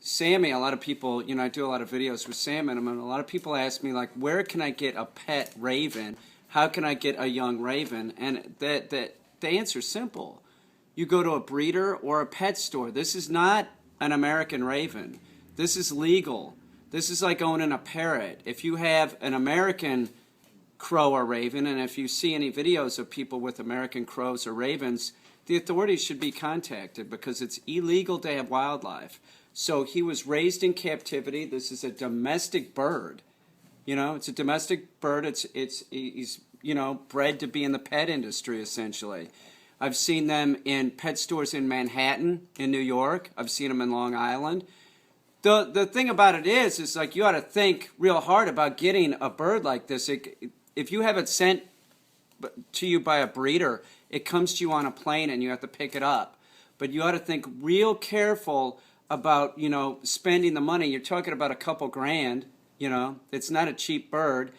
Sammy, a lot of people, I do a lot of videos with Sam and a lot of people ask me, like, where can I get a pet raven? How can I get a young raven? And the answer is simple. You go to a breeder or a pet store. This is not an American raven. This is legal. This is like owning a parrot. If you have an American crow or raven, and if you see any videos of people with American crows or ravens, the authorities should be contacted because it's illegal to have wildlife. So he was raised in captivity. This is a domestic bird. It's a domestic bird. He's bred to be in the pet industry essentially. I've seen them in pet stores in Manhattan, in New York. I've seen them in Long Island. The thing about it is like you ought to think real hard about getting a bird like this. If you have it sent to you by a breeder, it comes to you on a plane and you have to pick it up. But you ought to think real careful about, spending the money. You're talking about a couple grand, It's not a cheap bird.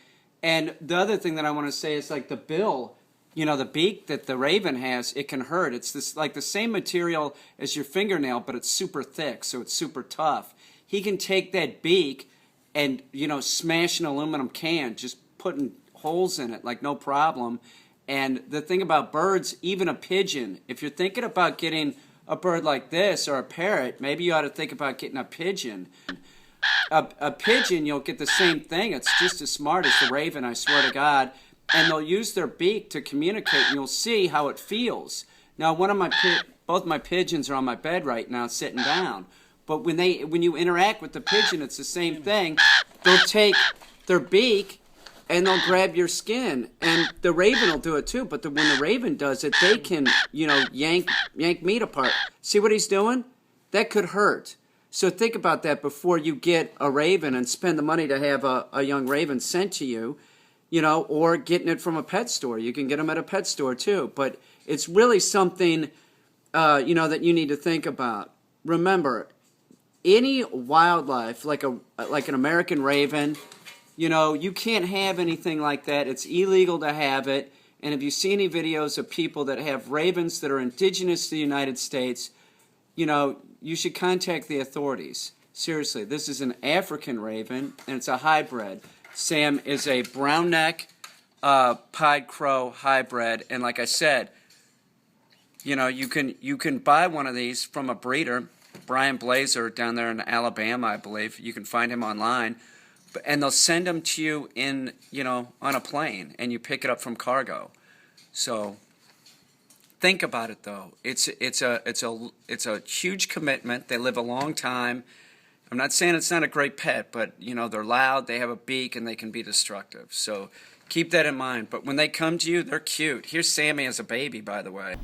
And the other thing that I want to say is like the bill, the beak that the raven has, it can hurt. It's this like the same material as your fingernail, but it's super thick, so it's super tough. He can take that beak and, smash an aluminum can, just putting holes in it like no problem. And the thing about birds, even a pigeon, if you're thinking about getting a bird like this or a parrot, maybe you ought to think about getting a pigeon. A pigeon, you'll get the same thing. It's just as smart as the raven, I swear to God. And they'll use their beak to communicate, and you'll see how it feels. Now, both my pigeons are on my bed right now, sitting down. But when you interact with the pigeon, it's the same thing. They'll take their beak and they'll grab your skin, and the raven will do it too. But when the raven does it, they can, yank meat apart. See what he's doing? That could hurt. So think about that before you get a raven and spend the money to have a young raven sent to you, or getting it from a pet store. You can get them at a pet store too. But it's really something, that you need to think about. Remember, any wildlife like an American raven, you can't have anything like that. It's illegal to have it. And if you see any videos of people that have ravens that are indigenous to the United States, you should contact the authorities. Seriously, this is an African raven, and it's a hybrid. Sam is a brown neck pied crow hybrid, and like I said, you can buy one of these from a breeder, Brian Blazer down there in Alabama, I believe. You can find him online. And they'll send them to you on a plane, and you pick it up from cargo. So think about it, though. It's a huge commitment. They live a long time. I'm not saying it's not a great pet, but they're loud, they have a beak, and they can be destructive. So keep that in mind. But when they come to you, they're cute. Here's Sammy as a baby, by the way.